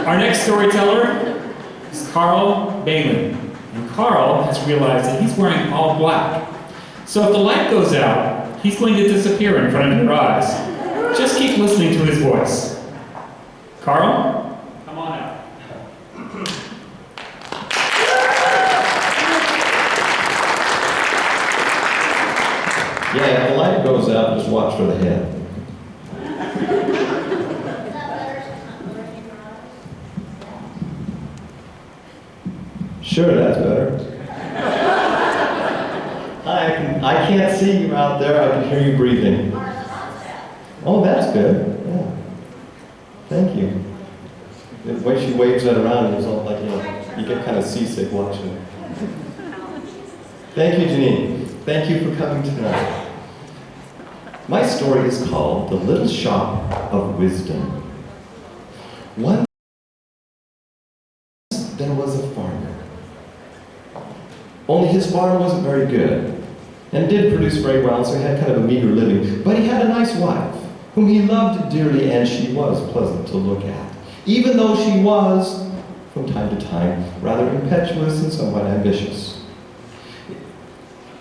Our next storyteller is Karl Behling. And Karl has realized that he's wearing all black. So if the light goes out, he's going to disappear in front of your eyes. Just keep listening to his voice. Karl, come on out. Yeah, if the light goes out, just watch for the head. Sure, that's better. I can't see you out there. I can hear you breathing. Oh, that's good. Yeah. Thank you. The way she waves that around, it's all like, you get kind of seasick watching it. Thank you, Janine. Thank you for coming tonight. My story is called The Little Shop of Wisdom. Once there was a farmer. Only his farm wasn't very good, and did produce very well, so he had kind of a meager living. But he had a nice wife, whom he loved dearly, and she was pleasant to look at, even though she was, from time to time, rather impetuous and somewhat ambitious.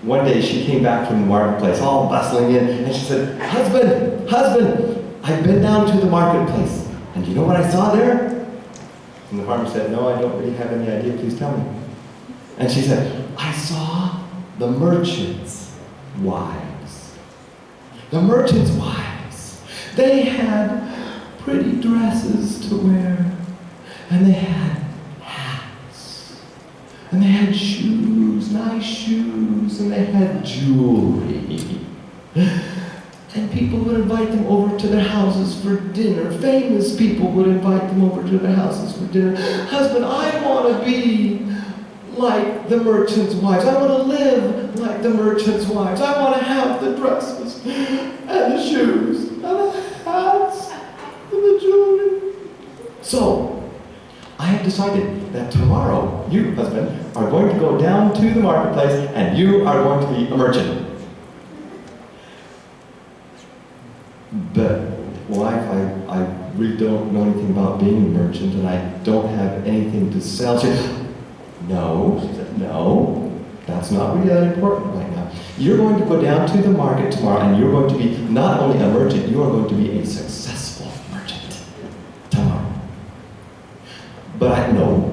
One day she came back from the marketplace, all bustling in, and she said, "Husband, husband, I've been down to the marketplace, and do you know what I saw there?" And the farmer said, "No, I don't really have any idea, please tell me." And she said, "I saw the merchants' wives." The merchants' wives. They had pretty dresses to wear, and they had hats, and they had shoes, nice shoes, and they had jewelry. And people would invite them over to their houses for dinner. Famous people would invite them over to their houses for dinner. "Husband, I want to be like the merchants' wives. I want to live like the merchants' wives. I want to have the dresses and the shoes and the hats and the jewelry." So, I have decided that tomorrow, you, husband, are going to go down to the marketplace and you are going to be a merchant. But, wife, I really don't know anything about being a merchant, and I don't have anything to sell. She said, "No," she said, "no, that's not really that important right now. You're going to go down to the market tomorrow, and you're going to be not only a merchant, you are going to be a successful merchant tomorrow." But I know.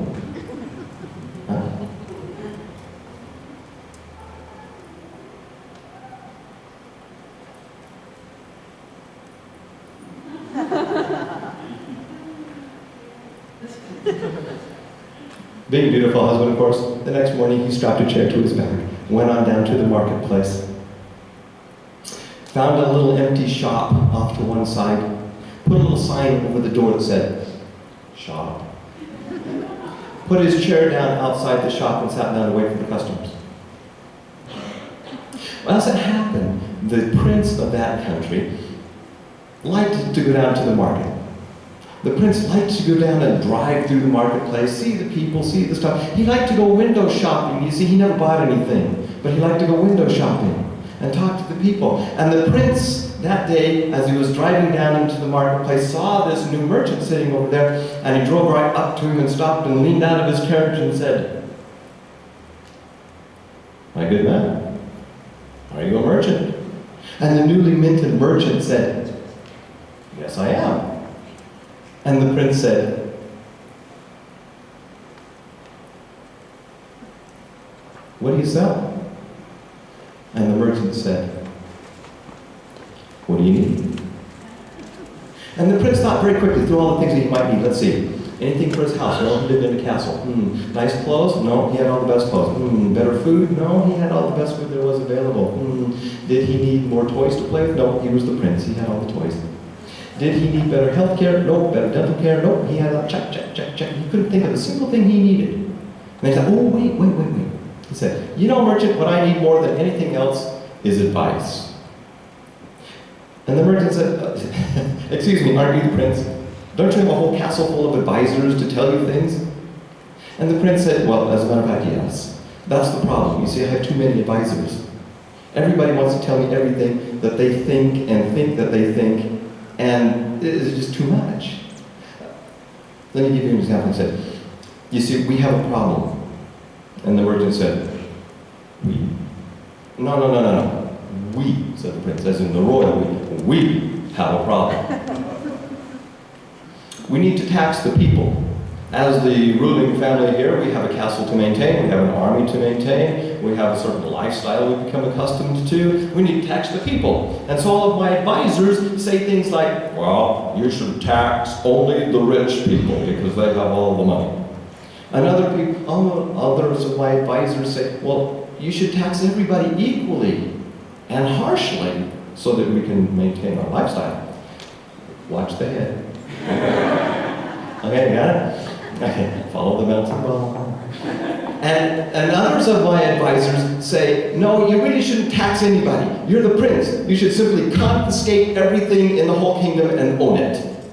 Huh? Being a beautiful husband, of course, the next morning he strapped a chair to his back, went on down to the marketplace, found a little empty shop off to one side, put a little sign over the door that said, "Shop." Put his chair down outside the shop and sat down to wait for the customers. Well, as it happened, the prince of that country liked to go down to the market. The prince liked to go down and drive through the marketplace, see the people, see the stuff. He liked to go window shopping. You see, he never bought anything, but he liked to go window shopping and talk to the people. And the prince, that day, as he was driving down into the marketplace, saw this new merchant sitting over there, and he drove right up to him and stopped and leaned out of his carriage and said, "My good man, are you a merchant?" And the newly minted merchant said, "Yes, I am." And the prince said, "What do you sell?" And the merchant said, "What do you need?" And the prince thought very quickly through all the things that he might need. Let's see. Anything for his house? No, he lived in a castle. Nice clothes? No, he had all the best clothes. Better food? No, he had all the best food there was available. Did he need more toys to play with? No, he was the prince. He had all the toys. Did he need better health care? No. Better dental care? No. He had a check. He couldn't think of a single thing he needed. And he said, "Oh, wait. He said, "You know, merchant, what I need more than anything else is advice." And the merchant said, "Excuse me, aren't you the prince? Don't you have a whole castle full of advisors to tell you things?" And the prince said, "Well, as a matter of fact, yes. That's the problem. You see, I have too many advisors. Everybody wants to tell me everything that they think and think that they think, and it is just too much." let me give you an example. He said, you see, we have a problem. And the merchant said, we? No. We, said the prince, as in the royal we. We have a problem. We need to tax the people. As the ruling family here, we have a castle to maintain, we have an army to maintain, we have a certain lifestyle we've become accustomed to. We need to tax the people. And so all of my advisors say things like, well, you should tax only the rich people because they have all the money. And others of my advisors say, well, you should tax everybody equally and harshly so that we can maintain our lifestyle. Watch the head. Okay, got it? Okay, follow the melting ball. And others of my advisors say, no, you really shouldn't tax anybody. You're the prince. You should simply confiscate everything in the whole kingdom and own it.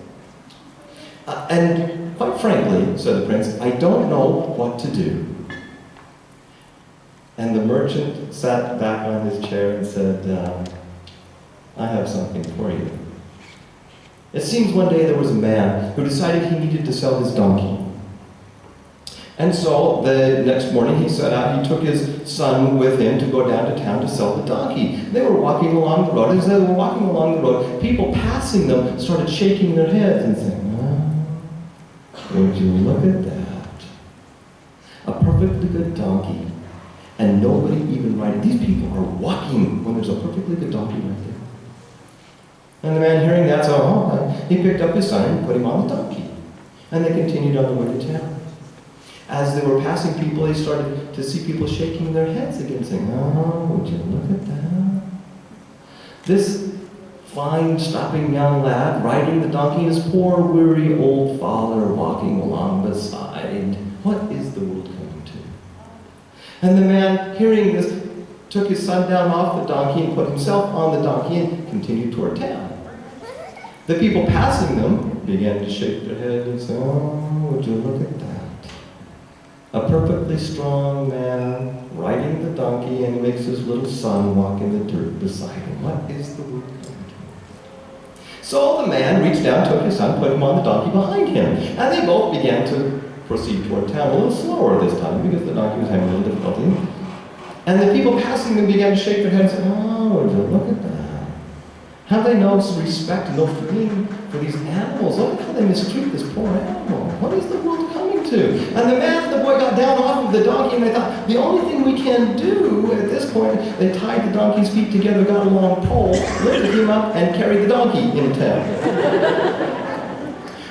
And quite frankly, said the prince, I don't know what to do. And the merchant sat back on his chair and said, I have something for you. It seems one day there was a man who decided he needed to sell his donkey. And so the next morning he set out, he took his son with him to go down to town to sell the donkey. They were walking along the road. As they were walking along the road, people passing them started shaking their heads and saying, oh, would you look at that? A perfectly good donkey. And nobody even riding. These people are walking when there's a perfectly good donkey right there. And the man hearing that said, oh, he picked up his son and put him on the donkey. And they continued on the way to town. As they were passing people, they started to see people shaking their heads again, saying, oh, would you look at that? This fine, strapping young lad riding the donkey, and his poor, weary old father walking along beside. What is the world coming to? And the man, hearing this, took his son down off the donkey and put himself on the donkey and continued toward town. The people passing them began to shake their heads and say, oh, would you look at that? A perfectly strong man riding the donkey and makes his little son walk in the dirt beside him. What is the world coming to? So the man reached down, took his son, put him on the donkey behind him, and they both began to proceed toward town a little slower this time because the donkey was having a little difficulty. And the people passing them began to shake their heads and say, oh, would you look at that? How they no respect and no feeling for these animals. Look at how they mistreat this poor animal. What is the world coming to? And the man and the boy got down off of the donkey and they thought, the only thing we can do at this point, they tied the donkey's feet together, got a long pole, lifted him up, and carried the donkey into town.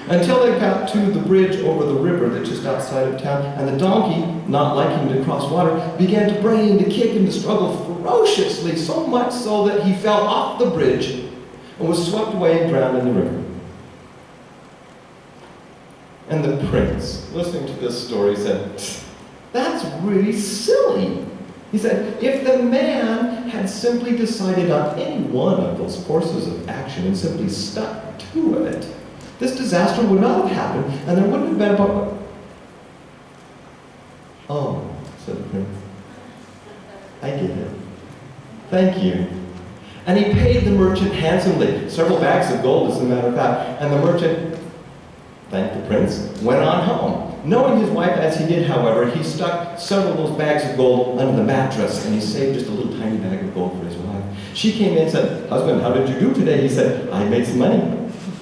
Until they got to the bridge over the river that's just outside of town, and the donkey, not liking to cross water, began to bray and to kick and to struggle ferociously, so much so that he fell off the bridge and was swept away and drowned in the river. And the prince, listening to this story, said, that's really silly. He said, if the man had simply decided on any one of those courses of action and simply stuck to it, this disaster would not have happened, and there wouldn't have been a... Oh, said the prince. I get it. Thank you. And he paid the merchant handsomely, several bags of gold, as a matter of fact, and the merchant, thanked the prince, went on home. Knowing his wife as he did, however, he stuck several of those bags of gold under the mattress, and he saved just a little tiny bag of gold for his wife. She came in and said, husband, how did you do today? He said, I made some money.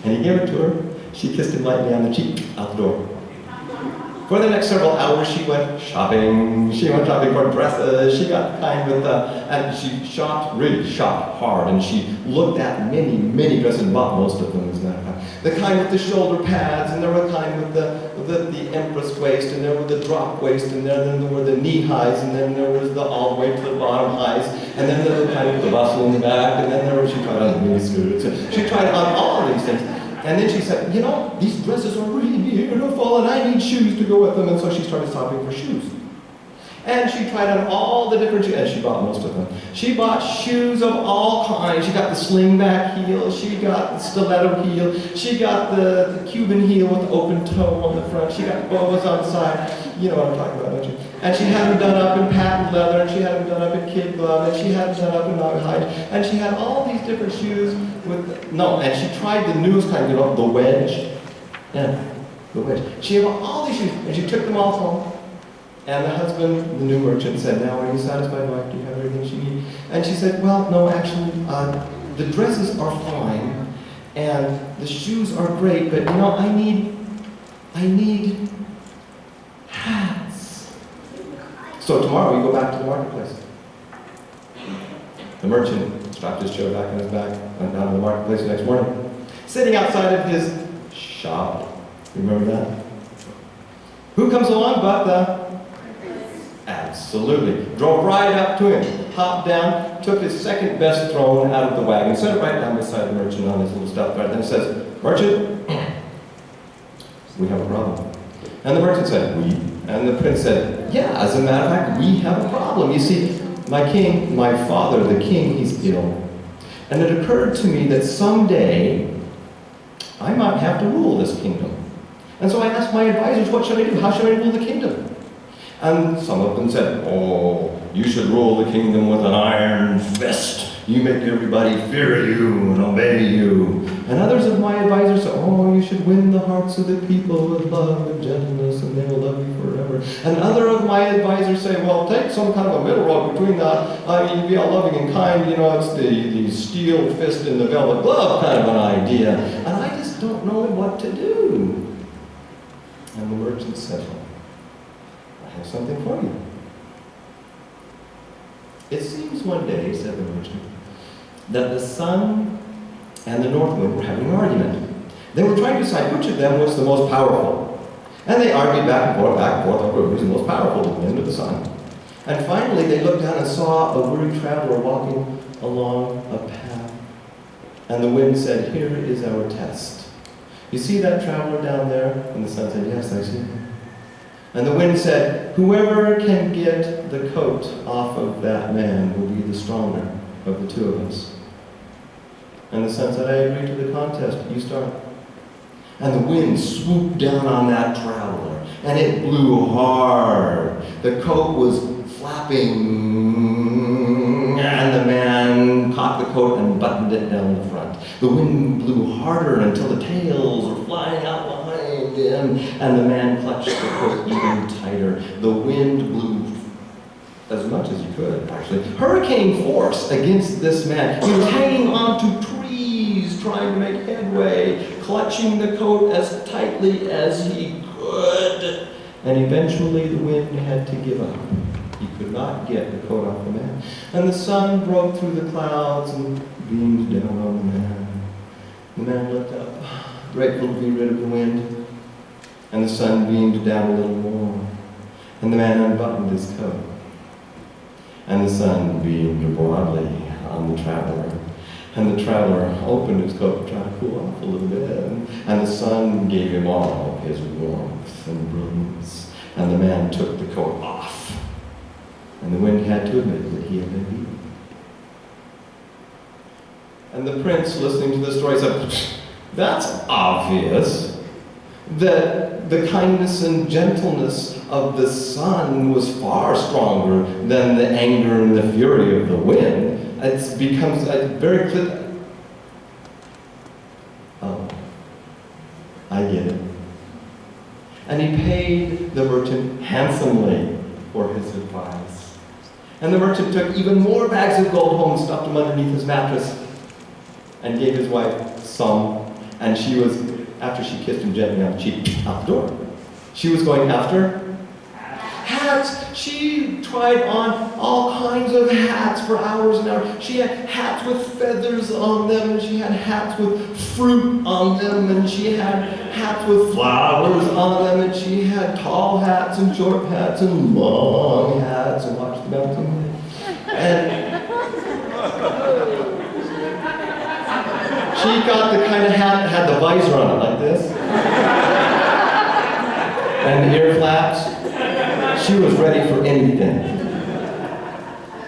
And he gave it to her. She kissed him lightly on the cheek, out the door. For the next several hours, she went shopping. She went shopping for dresses. She got kind with and she shopped, really shopped hard. And she looked at many, many dresses and bought most of them, as a matter of fact. The kind with the shoulder pads, and there were kind with the empress waist, and there were the drop waist, and then there were the knee highs, and then there was the all the way to the bottom highs, and then there was the kind with the bustle in the back, and then she tried on the mini skirts. She tried on all of these things. And then she said, you know, these dresses are really beautiful, and I need shoes to go with them. And so she started shopping for shoes. And she tried on all the different shoes, and she bought most of them. She bought shoes of all kinds. She got the slingback heel, she got the stiletto heel, she got the Cuban heel with the open toe on the front, she got boas on the side. You know what I'm talking about, don't you? And she had them done up in patent leather, and she had them done up in kid glove, and she had them done up in rawhide, and she had all these different shoes with, and she tried the newest kind, you know, the wedge. Yeah. the witch. She had all these shoes, and she took them all home. And the husband, the new merchant, said, now, are you satisfied, wife? Do you have everything she needs? And she said, well, no, actually, the dresses are fine, and the shoes are great, but, I need hats. So tomorrow we go back to the marketplace. The merchant strapped his chair back on his back, went down to the marketplace the next morning. Sitting outside of his shop, remember that? Who comes along but the... Absolutely. Drove right up to him, hopped down, took his second best throne out of the wagon, set it right down beside the merchant on his little stuffed cart, then says, Merchant, we have a problem. And the merchant said, we? And the prince said, yeah, as a matter of fact, we have a problem. You see, my father, the king, he's ill. And it occurred to me that someday I might have to rule this kingdom. And so I asked my advisors, what should I do? How should I rule the kingdom? And some of them said, oh, you should rule the kingdom with an iron fist. You make everybody fear you and obey you. And others of my advisors said, oh, you should win the hearts of the people with love and gentleness, and they will love you forever. And other of my advisors say, well, take some kind of a middle road between that. You be all loving and kind, it's the steel fist in the velvet glove kind of an idea. And I just don't know what to do. And the merchant said, I have something for you. It seems one day, said the merchant, that the sun and the north wind were having an argument. They were trying to decide which of them was the most powerful. And they argued back and forth over who was the most powerful, the wind or the sun. And finally they looked down and saw a weary traveler walking along a path. And the wind said, here is our test. You see that traveler down there? And the sun said, yes, I see him. And the wind said, whoever can get the coat off of that man will be the stronger of the two of us. And the sun said, I agree to the contest. You start. And the wind swooped down on that traveler, and it blew hard. The coat was flapping, and the man caught the coat and buttoned it down the front. The wind blew harder until the tails were flying out behind him, and the man clutched the coat even tighter. The wind blew as much as he could, actually. Hurricane force against this man. He was hanging onto trees, trying to make headway, clutching the coat as tightly as he could. And eventually the wind had to give up. He could not get the coat off the man. And the sun broke through the clouds and beamed down on the man. The man looked up, grateful to be rid of the wind. And the sun beamed down a little more. And the man unbuttoned his coat. And the sun beamed broadly on the traveler. And the traveler opened his coat to try to cool off a little bit. And the sun gave him all his warmth and brilliance. And the man took the coat off. And the wind had to admit that he had been beaten. And the prince, listening to the story, said, that's obvious that the kindness and gentleness of the sun was far stronger than the anger and the fury of the wind. It becomes very clear. Oh, I get it. And he paid the merchant handsomely for his advice. And the merchant took even more bags of gold home and stuffed them underneath his mattress and gave his wife some. And she was, after she kissed him gently on the cheek, out the door. She was going after hats. She tried on all kinds of hats for hours and hours. She had hats with feathers on them, and she had hats with fruit on them, and she had hats with flowers on them, and she had tall hats and short hats and long hats, and watch the mountain. And she got the kind of hat that had the visor on it, like this, and the ear flaps. She was ready for anything.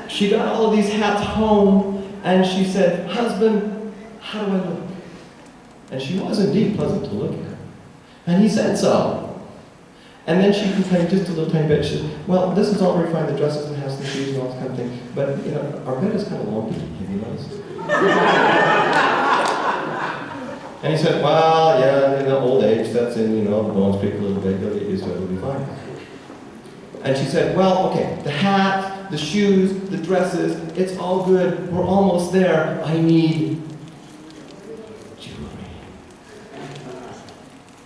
She got all of these hats home, and she said, husband, how do I look? And she was indeed pleasant to look at. And he said so. And then she complained just a little tiny bit. She said, well, this is all very fine, the dresses and hats and shoes and all this kind of thing, but, our bed is kind of lumpy, have you noticed? And he said, well, yeah, old age sets in, the bones creak a little bit, you'll get used to it, it'll be fine. And she said, well, okay, the hat, the shoes, the dresses, it's all good, we're almost there. I need jewelry.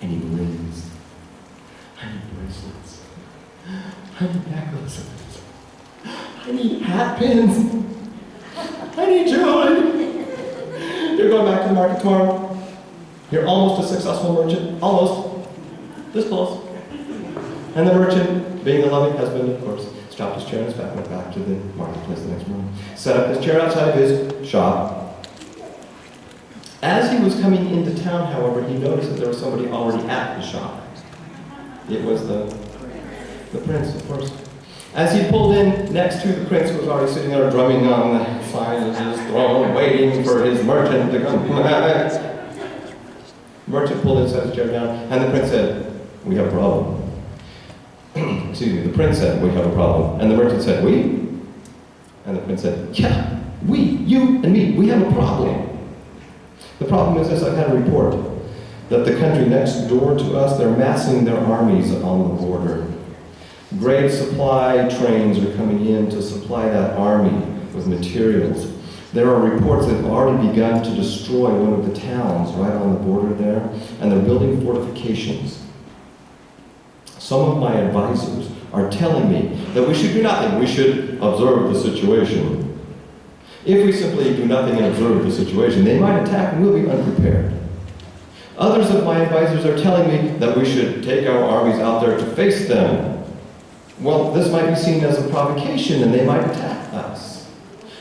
I need rings. I need bracelets. I need necklaces. I need hat pins. I need jewelry. You're going back to the market tomorrow. You're almost a successful merchant. Almost. This close. And the merchant, being the loving husband, of course, stopped his chair and his back, went back to the marketplace the next morning. Set up his chair outside of his shop. As he was coming into town, however, he noticed that there was somebody already at the shop. It was the prince, of course. As he pulled in next to the prince, who was already sitting there drumming on the side of his throne, waiting for his merchant to come. The merchant pulled in, set his chair down, and the prince said, we have a problem. Excuse me, the prince said, we have a problem. And the merchant said, we? And the prince said, yeah, we, you and me, we have a problem. The problem is this, I've had a report that the country next door to us, they're massing their armies on the border. Great supply trains are coming in to supply that army with materials. There are reports that have already begun to destroy one of the towns right on the border there, and they're building fortifications. Some of my advisors are telling me that we should do nothing. We should observe the situation. If we simply do nothing and observe the situation, they might attack and we'll be unprepared. Others of my advisors are telling me that we should take our armies out there to face them. Well, this might be seen as a provocation and they might attack us.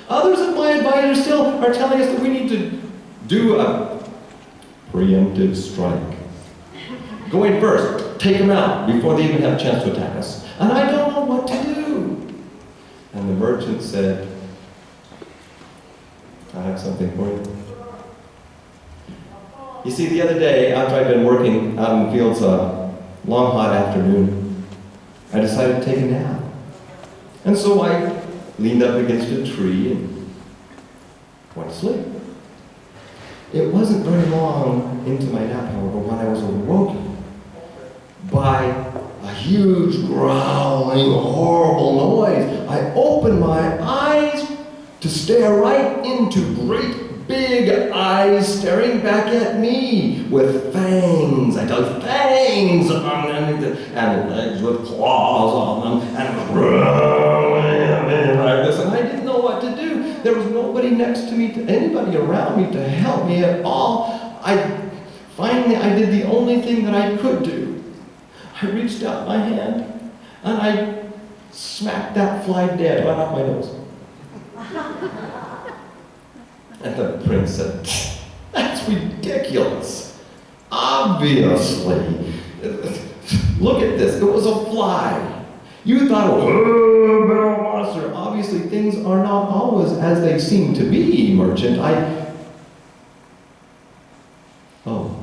Others of my advisors still are telling us that we need to do a preemptive strike. Go in first, take them out before they even have a chance to attack us. And I don't know what to do. And the merchant said, I have something for you. You see, the other day, after I'd been working out in the fields a long, hot afternoon, I decided to take a nap. And so I leaned up against a tree and went to sleep. It wasn't very long into my nap, however, when I was awoken by a huge growling, horrible noise. I opened my eyes to stare right into great big eyes staring back at me with fangs. I tell you, fangs on them, and legs with claws on them, and it was growling like this, and I didn't know what to do. There was nobody next to me, anybody around me to help me at all. Finally, I did the only thing that I could do. I reached out my hand, and I smacked that fly dead right off my nose. And the prince said, that's ridiculous. Obviously. Look at this. It was a fly. You thought, oh, a monster. Obviously, things are not always as they seem to be, merchant. Oh,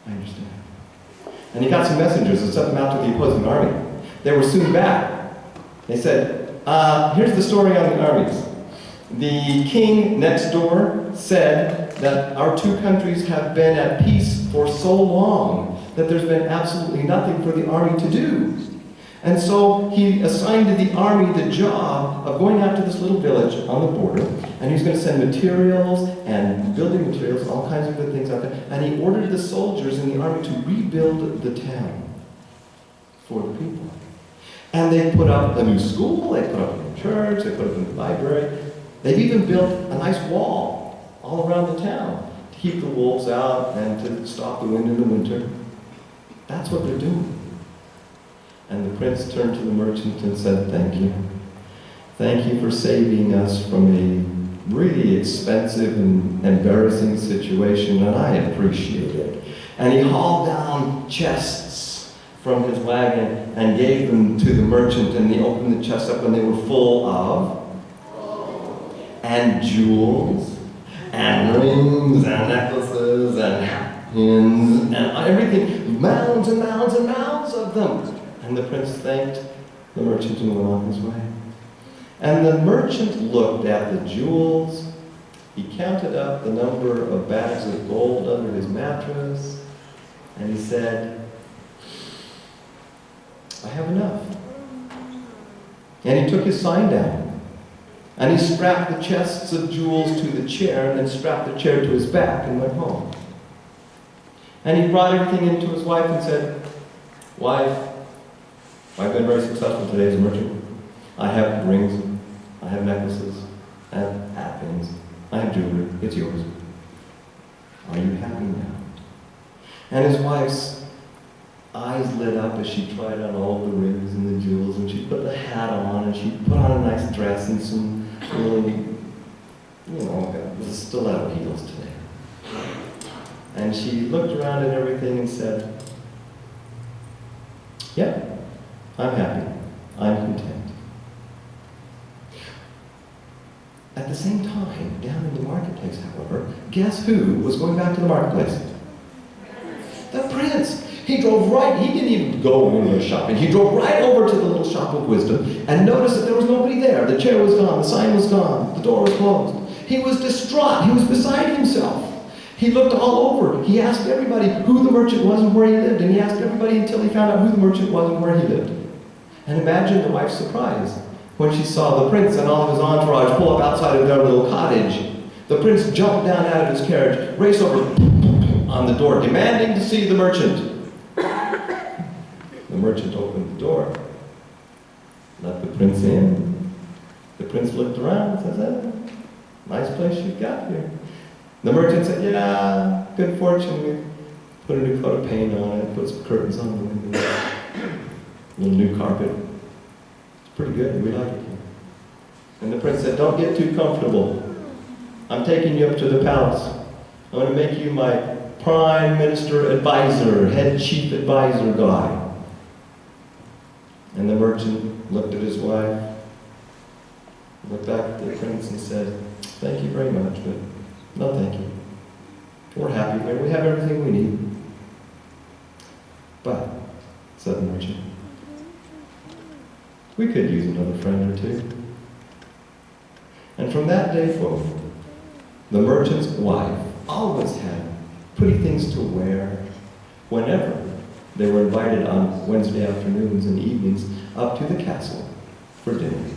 I understand. And he got some messengers and sent them out to the opposing army. They were soon back. They said, here's the story on the armies. The king next door said that our two countries have been at peace for so long that there's been absolutely nothing for the army to do. And so he assigned to the army the job of going out to this little village on the border, and he was going to send materials and building materials, all kinds of good things out there, and he ordered the soldiers in the army to rebuild the town for the people. And they put up a new school, they put up a new church, they put up a new library. They've even built a nice wall all around the town to keep the wolves out and to stop the wind in the winter. That's what they're doing. And the prince turned to the merchant and said, thank you. Thank you for saving us from a really expensive and embarrassing situation, and I appreciate it. And he hauled down chests from his wagon and gave them to the merchant, and he opened the chests up and they were full of and jewels, and rings, and necklaces, and pins, and everything, mounds and mounds and mounds of them. And the prince thanked the merchant and went on his way. And the merchant looked at the jewels, He counted up the number of bags of gold under his mattress, and he said, I have enough. And he took his sign down, and he strapped the chests of jewels to the chair, and then strapped the chair to his back and went home. And he brought everything into his wife and said, Wife, I've been very successful today as a merchant. I have rings, I have necklaces, I have hat pins, I have jewelry, it's yours. Are you happy now? And his wife's eyes lit up as she tried on all the rings and the jewels, and she put the hat on, and she put on a nice dress and some really, stiletto heels today. And she looked around at everything and said, yeah, I'm happy. I'm content. At the same time, down in the marketplace, however, guess who was going back to the marketplace? The prince. He drove right, he didn't even go window shopping. He drove right over to the little shop of wisdom and noticed that there was nobody there. The chair was gone, the sign was gone, the door was closed. He was distraught. He was beside himself. He looked all over. He asked everybody who the merchant was and where he lived, and he asked everybody until he found out who the merchant was and where he lived. And imagine the wife's surprise when she saw the prince and all of his entourage pull up outside of their little cottage. The prince jumped down out of his carriage, raced over on the door, demanding to see the merchant. The merchant opened the door, let the prince in. The prince looked around and said, nice place you've got here. The merchant said, yeah, good fortune. We put a new coat of paint on it, put some curtains on the window, a little new carpet. It's pretty good, we like it here. And the prince said, don't get too comfortable. I'm taking you up to the palace. I'm going to make you my prime minister advisor, head chief advisor guy. And the merchant looked at his wife, looked back at the prince and said, thank you very much, but no thank you. We're happy here. We have everything we need. But, said the merchant, we could use another friend or two. And from that day forward, the merchant's wife always had pretty things to wear whenever they were invited on Wednesday afternoons and evenings up to the castle for dinner.